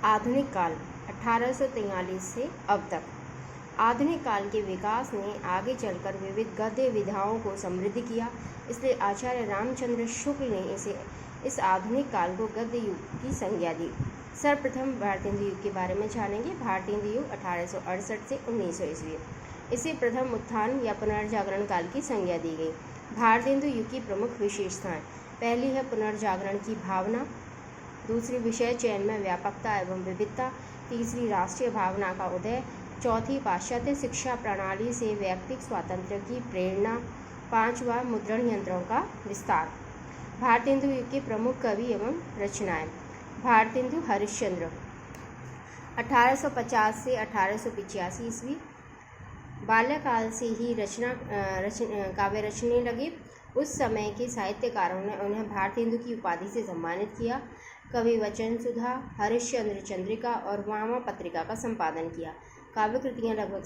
आधुनिक काल 1843 से अब तक। आधुनिक काल के विकास ने आगे चलकर विविध गद्य विधाओं को समृद्ध किया, इसलिए आचार्य रामचंद्र शुक्ल ने इस आधुनिक काल को गद्य युग की संज्ञा दी। सर्वप्रथम भारतेंदु युग के बारे में जानेंगे। भारतेंदु युग 1868 से 1900 ईस्वी। इसे प्रथम उत्थान या पुनर्जागरण काल की संज्ञा दी गई। भारतेंदु युग की प्रमुख विशेषताएं: पहली है पुनर्जागरण की भावना, दूसरी विषय चयन में व्यापकता एवं विविधता, तीसरी राष्ट्रीय भावना का उदय, चौथी पाश्चात्य शिक्षा प्रणाली से व्यक्तिक स्वातंत्र्य की प्रेरणा, पांचवा मुद्रण यंत्रों का विस्तार। भारतेंदु युग के प्रमुख कवि एवं रचनाएं: भारतेंदु हरिश्चंद्र 1850 से 1885 ईस्वी। बाल्यकाल से ही काव्य रचने लगे। उस समय के साहित्यकारों ने उन्हें भारतेंदु की उपाधि से सम्मानित किया। कवि वचन सुधा, हरिश्चंद्र चंद्रिका और वामा पत्रिका का संपादन किया। काव्य कृतियाँ लगभग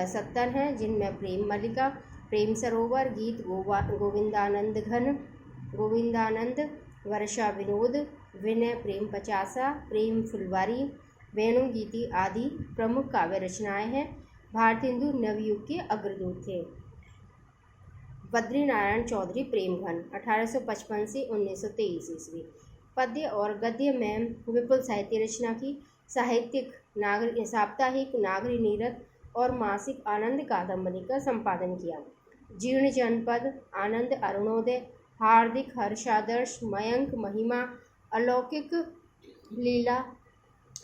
70 हैं, जिनमें प्रेम मल्लिका, प्रेम सरोवर, गीत गोविंदानंद, वर्षा विनोद, विनय प्रेम पचासा, प्रेम फुलवारी, वेणुगीति आदि प्रमुख काव्य रचनाएं हैं। भारतेंदु नवयुग के अग्रदूत थे। बद्रीनारायण चौधरी प्रेमघन 1855 से 1923 ईस्वी। पद्य और गद्य में विपुल साहित्य रचना की। साप्ताहिक नागरी नीरद और मासिक आनंद कादम्बरी का संपादन किया। जीर्ण जनपद, आनंद अरुणोदय, हार्दिक हर्षादर्श, मयंक महिमा, अलौकिक लीला,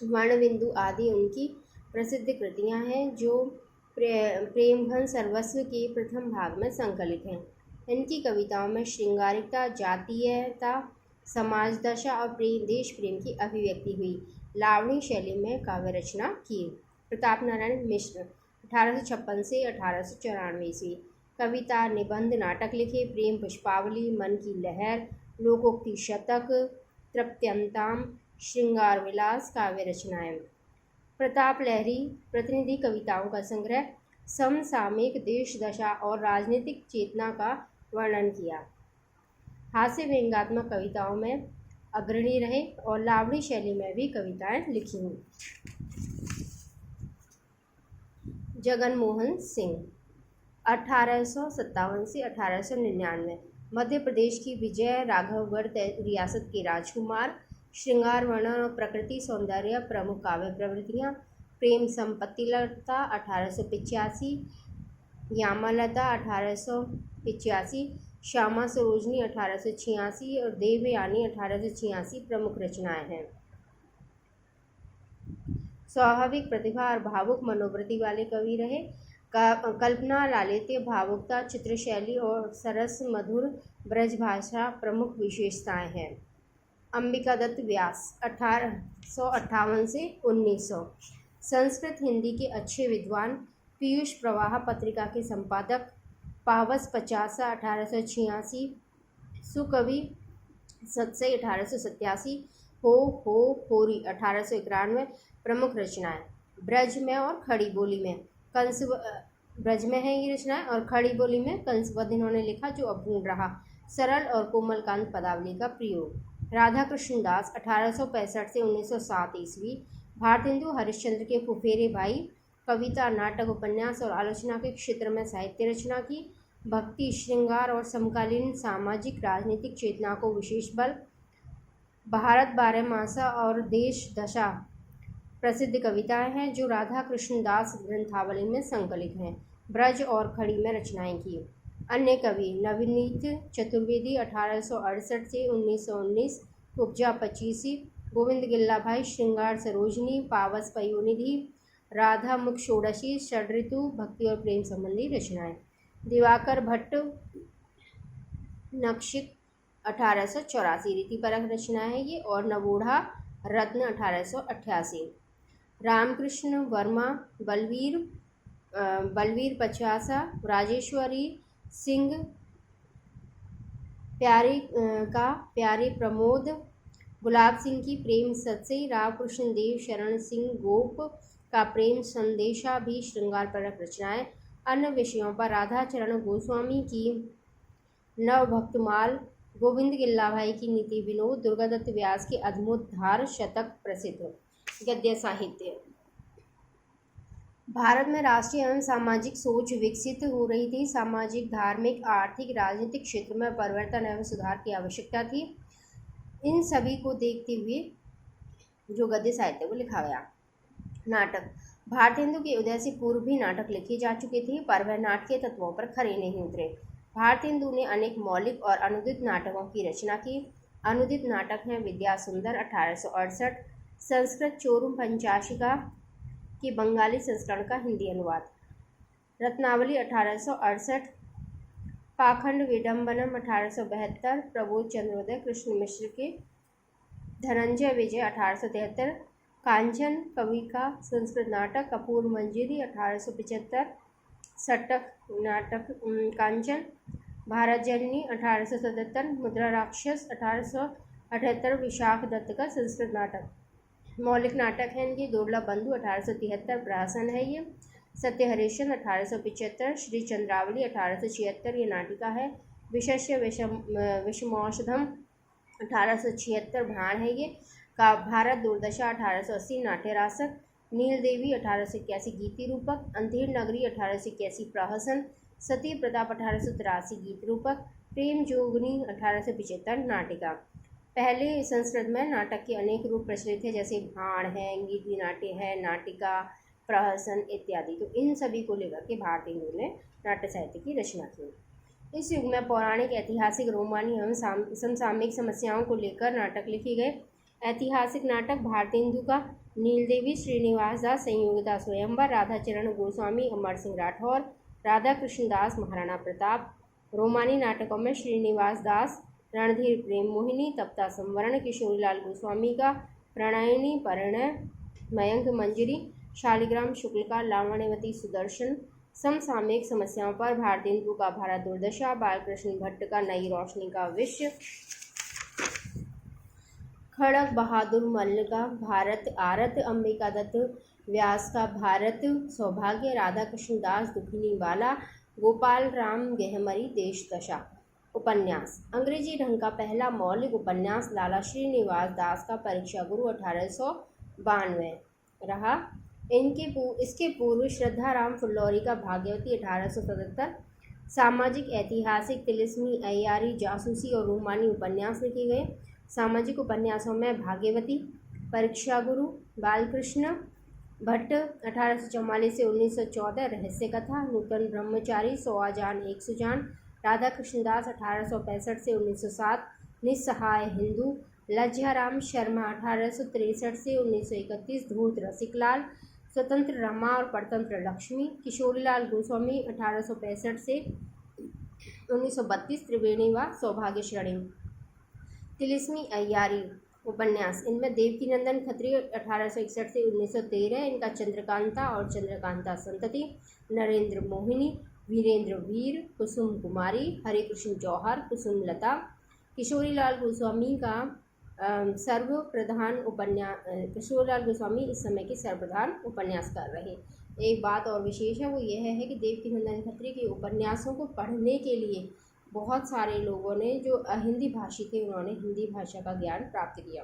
वर्णबिंदु आदि उनकी प्रसिद्ध कृतियां हैं, जो प्रेमघन सर्वस्व के प्रथम भाग में संकलित हैं। इनकी कविताओं में श्रृंगारिकता, जातीयता, समाज दशा और देश प्रेम की अभिव्यक्ति हुई। लावणी शैली में काव्य रचना की। प्रताप नारायण मिश्र 1856 से 1894 ईस्वी। कविता, निबंध, नाटक लिखे। प्रेम पुष्पावली, मन की लहर, लोकोक्ति शतक, तृप्त्यंताम, श्रृंगार विलास काव्य रचनाएं। प्रताप लहरी प्रतिनिधि कविताओं का संग्रह। समसामयिक देश दशा और राजनीतिक चेतना का वर्णन किया। हास्य व्यंग्यात्मक कविताओं में अग्रणी रहे और लावणी शैली में भी कविताएं लिखी। जगन मोहन सिंह 1857 से 1899। मध्य प्रदेश की विजय राघवगढ़ रियासत के राजकुमार। श्रृंगार वर्णन और प्रकृति सौंदर्य प्रमुख काव्य प्रवृत्तियाँ। प्रेम संपत्तिलता 1885, यामालता 1885, श्यामा सरोजनी 1886 और देवयानी 1886 प्रमुख रचनाएं हैं। स्वाभाविक प्रतिभा और भावुक मनोवृत्ति वाले कवि रहे। कल्पना, लालित्य, भावुकता, चित्रशैली और सरस मधुर ब्रजभाषा प्रमुख विशेषताएं हैं। अंबिकादत्त व्यास 1858 से 1900। संस्कृत हिंदी के अच्छे विद्वान। पीयूष प्रवाह पत्रिका के संपादक। पावस पचासा 1886, सुकवि सत्सई 1887, होरी 1891 प्रमुख रचनाएं। ब्रज में और खड़ी बोली में ब्रज में है ये रचनाएं और खड़ी बोली में कंसवध इन्होंने लिखा, जो अपूर्ण रहा। सरल और कोमलकांत पदावली का प्रयोग। राधा कृष्ण दास 1865 से 1907 ईस्वी। भारतेंदु हरिश्चंद्र के फुफेरे भाई। कविता, नाटक, उपन्यास और आलोचना के क्षेत्र में साहित्य रचना की। भक्ति, श्रृंगार और समकालीन सामाजिक राजनीतिक चेतना को विशेष बल। भारत 12 मासा और देश दशा प्रसिद्ध कविताएं हैं, जो राधा कृष्ण दास ग्रंथावली में संकलित हैं। ब्रज और खड़ी में रचनाएं की। अन्य कवि: नवनीत चतुर्वेदी 1868 से 1919, उपजा 25, गोविंद गिल्ला भाई, श्रृंगार सरोजनी, पावस पयोनिधि, राधा मुख षोडशी, षड्ऋतु, भक्ति और प्रेम संबंधी रचनाएं। दिवाकर भट्ट नक्षिक 1884 रीतिपरक रचनाएं है ये, और नवोढ़ा रत्न 1888। रामकृष्ण वर्मा बलवीर पचासा, राजेश्वरी सिंह प्यारे प्रमोद, गुलाब सिंह की प्रेम सत्सई, रामकृष्ण देव शरण सिंह गोप का प्रेम संदेशा भी श्रृंगार परक रचनाएं। अन्य विषयों पर राधा चरण गोस्वामी की नवभक्तमाल, गोविंद गिल्ला भाई की नीति विनोद, दुर्गादत्त व्यास के अद्भुत धार शतक प्रसिद्ध। गद्य साहित्य। भारत में राष्ट्रीय एवं सामाजिक सोच विकसित हो रही थी। सामाजिक, धार्मिक, आर्थिक, राजनीतिक क्षेत्र में परिवर्तन एवं सुधार की आवश्यकता थी। इन सभी को देखते हुए जो गद्य साहित्य को लिखा गया। नाटक। भारतेंदु के उदय से पूर्व भी नाटक लिखे जा चुके थे, पर वह नाटकीय तत्वों पर खरे नहीं उतरे। भारतेंदु ने अनेक मौलिक और अनुदित नाटकों की रचना की। अनुदित नाटक हैं विद्या सुंदर 1868, संस्कृत चोरुम पंचाशिका की बंगाली संस्करण का हिंदी अनुवाद, रत्नावली 1868, पाखंड विडम्बनम 1872, प्रबोध चंद्रोदय कृष्ण मिश्र के, धनंजय विजय 1873, कांचन कवि का संस्कृत नाटक, कपूर मंजरी 1875, सटक नाटक कांचन, भारत जननी 1877, मुद्रा राक्षस 1878, विशाख दत्त का संस्कृत नाटक। मौलिक नाटक हैं इनके दुर्लभ बंधु 1873 प्रहसन है ये, सत्य हरिश्चंद्र 1875, श्री चंद्रावली 1876 ये नाटिका है, विशस्य विषमौषधम 1876 भाण है ये, का भारत दुर्दशा 1880 नाट्य रासक, नील देवी 1881 गीति रूपक, अंधेर नगरी 1881 प्रहसन, सती प्रताप 1883 गीत रूपक, प्रेम जोगनी 1875 नाटिका। पहले संस्कृत में नाटक के अनेक रूप प्रचलित थे, जैसे भाण है, गीति नाट्य है, नाटिका, प्रहसन इत्यादि। तो इन सभी को लेकर के भारतेंदु ने नाट्य साहित्य की रचना की। इस युग में पौराणिक, ऐतिहासिक, रोमानी एवं समसामयिक समस्याओं को लेकर नाटक लिखे गए। ऐतिहासिक नाटक भारतेंदु का नीलदेवी, श्रीनिवास दास, संयोगिता स्वयंवर, राधाचरण गोस्वामी, अमर सिंह राठौर, राधा कृष्णदास, महाराणा प्रताप। रोमानी नाटकों में श्रीनिवास दास, रणधीर प्रेम मोहिनी, तप्ता संवरण, किशोरीलाल गोस्वामी का प्रणयिनी परिणय, मयंक मंजरी, शालिग्राम शुक्ल का लावण्यवती सुदर्शन। समसामयिक समस्याओं पर भारतेंदु का भारत दुर्दशा, बालकृष्ण भट्ट का नई रोशनी का विश्व, खड़ग बहादुर मल्ल का भारत आरत, अंबिका दत्त व्यास का भारत सौभाग्य, राधा कृष्णदास दुखिनी वाला, गोपाल राम गहमरी देश दशा। उपन्यास। अंग्रेजी ढंग का पहला मौलिक उपन्यास लाला श्रीनिवास दास का परीक्षा गुरु 1892 रहा। इसके पूर्व श्रद्धाराम फुल्लौरी का भाग्यवती 1877, सामाजिक, ऐतिहासिक, तिलिस्मी, अय्यारी, जासूसी और रोमानी उपन्यास लिखे गए। सामाजिक उपन्यासों में भाग्यवती, परीक्षा गुरु, बालकृष्ण भट्ट 1844 से 1914, रहस्य कथा, नूतन ब्रह्मचारी, 100 जान 100 जान, राधा कृष्णदास 1865 से 1907, निस्सहाय हिंदू, लज्जाराम शर्मा 1863 से 1931, धूर्त रसिकलाल, स्वतंत्र रमा और परतंत्र लक्ष्मी, किशोरीलाल गोस्वामी 1865 से 1932, त्रिवेणी व सौभाग्य श्रेणी। तिलिस्मी अय्यारी उपन्यास, इनमें देवकीनंदन खत्री 1861 से 1913, इनका चंद्रकांता और चंद्रकांता संतति, नरेंद्र मोहिनी, वीरेंद्र वीर, कुसुम कुमारी, हरे कृष्ण जौहर, कुसुम लता। किशोरीलाल गोस्वामी का सर्वप्रधान उपन्यास, किशोरीलाल गोस्वामी इस समय के सर्वप्रधान उपन्यासकार रहे। एक बात और विशेष है, वो यह है कि देवकीनंदन खत्री के उपन्यासों को पढ़ने के लिए बहुत सारे लोगों ने जो हिंदी भाषी थे उन्होंने हिंदी भाषा का ज्ञान प्राप्त किया।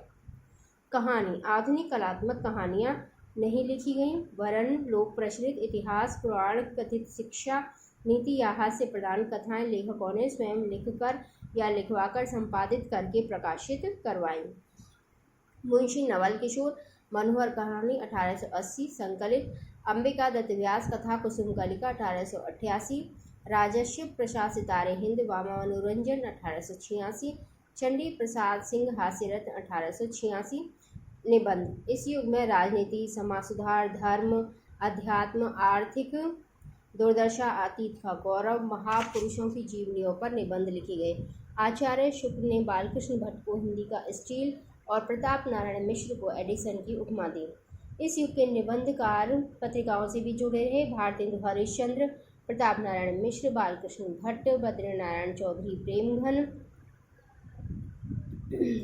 कहानी। आधुनिक कलात्मक कहानियाँ नहीं लिखी गईं, वरन लोक प्रचलित इतिहास, पुराण, कथित शिक्षा, नीति या हास्य प्रदान कथाएं लेखकों ने स्वयं लिखकर या लिखवाकर संपादित करके प्रकाशित करवाईं। मुंशी नवल किशोर मनोहर कहानी 1880 संकलित, अंबिका दत्त व्यास कथा कुसुम कलिका 1888, राजस्व प्रसाद सितारे हिंद वामा मनोरंजन 1886, चंडी प्रसाद सिंह हास्यरत्न 1886। निबंध। इस युग में राजनीति, समाज सुधार, धर्म, अध्यात्म, आर्थिक दुर्दशा, अतीत का गौरव, महापुरुषों की जीवनियों पर निबंध लिखे गए। आचार्य शुक्ल ने बालकृष्ण भट्ट को हिंदी का स्टील और प्रताप नारायण मिश्र को एडिसन की उपमा दी। इस युग के निबंधकार पत्रिकाओं से भी जुड़े रहे। भारतेंदु हरिश्चंद्र, प्रताप नारायण मिश्र, बालकृष्ण भट्ट, बद्रीनारायण चौधरी प्रेमघन,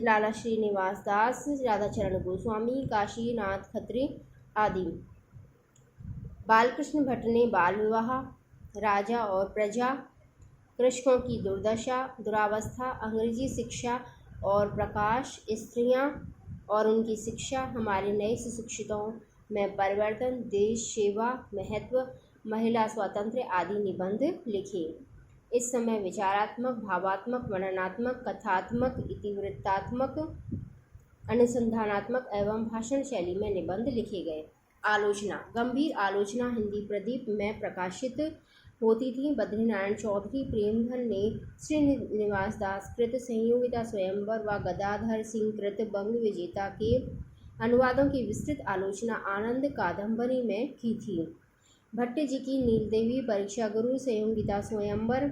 लाला श्रीनिवास दास, राधाचरण गोस्वामी, काशीनाथ खत्री आदि। बालकृष्ण भट्ट ने बाल विवाह, राजा और प्रजा, कृषकों की दुर्दशा, दुरावस्था, अंग्रेजी शिक्षा और प्रकाश, स्त्रियां और उनकी शिक्षा, हमारे नए सुशिक्षितों में परिवर्तन, देश सेवा, महत्व, महिला स्वातंत्र्य आदि निबंध लिखे। इस समय विचारात्मक, भावात्मक, वर्णनात्मक, कथात्मक, इतिवृत्तात्मक, अनुसंधानात्मक एवं भाषण शैली में निबंध लिखे गए। आलोचना। गंभीर आलोचना हिंदी प्रदीप में प्रकाशित होती थी। बद्रीनारायण चौधरी, प्रेमधन ने श्रीनिवास दास कृत संयोगिता स्वयंवर व गदाधर सिंह कृत बंग विजेता के अनुवादों की विस्तृत आलोचना आनंद कादंबरी में की थी। भट्ट जी की नीलदेवी, परीक्षा गुरु, संयोगिता स्वयंवर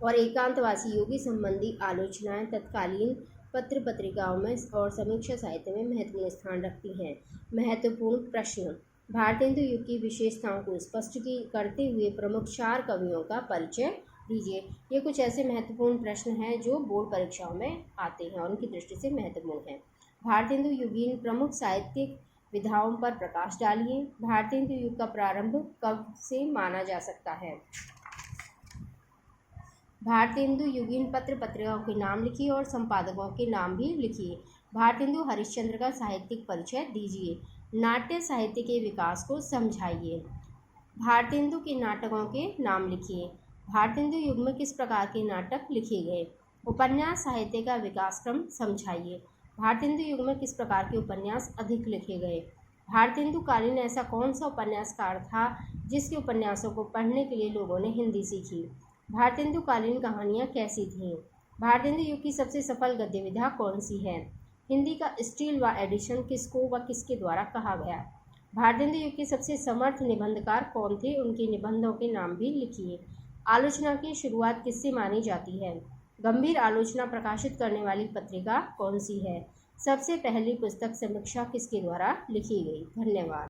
और एकांतवासी योगी संबंधी आलोचनाएं तत्कालीन पत्र पत्रिकाओं में और समीक्षा साहित्य में महत्वपूर्ण स्थान रखती हैं। महत्वपूर्ण प्रश्न। भारतेंदु युग की विशेषताओं को स्पष्ट करते हुए प्रमुख 4 कवियों का परिचय दीजिए। ये कुछ ऐसे महत्वपूर्ण प्रश्न हैं जो बोर्ड परीक्षाओं में आते हैं और उनकी दृष्टि से महत्वपूर्ण हैं। भारतेंदु युगीन प्रमुख साहित्यिक विधाओं पर प्रकाश डालिए। भारतेंदु युग का प्रारंभ कब से माना जा सकता है? भारतेंदु युगीन पत्र पत्रिकाओं के नाम लिखिए और संपादकों के नाम भी लिखिए। भारतेंदु हरिश्चंद्र का साहित्यिक परिचय दीजिए। नाट्य साहित्य के विकास को समझाइए। भारतेंदु के नाटकों के नाम लिखिए। भारतेंदु युग में किस प्रकार के नाटक लिखे गए? उपन्यास साहित्य का विकास क्रम समझाइए। भारतेंदु युग में किस प्रकार के उपन्यास अधिक लिखे गए? भारतेंदु कालीन ऐसा कौन सा उपन्यासकार था जिसके उपन्यासों को पढ़ने के लिए लोगों ने हिंदी सीखी? भारतेंदु कालीन कहानियाँ कैसी थीं? भारतेंदु युग की सबसे सफल गद्य विधा कौन सी है? हिंदी का स्टील व एडिशन किसको व किसके द्वारा कहा गया? भारतेंदु युग के सबसे समर्थ निबंधकार कौन थे? उनके निबंधों के नाम भी लिखिए। आलोचना की शुरुआत किससे मानी जाती है? गंभीर आलोचना प्रकाशित करने वाली पत्रिका कौन सी है? सबसे पहली पुस्तक समीक्षा किसके द्वारा लिखी गई? धन्यवाद।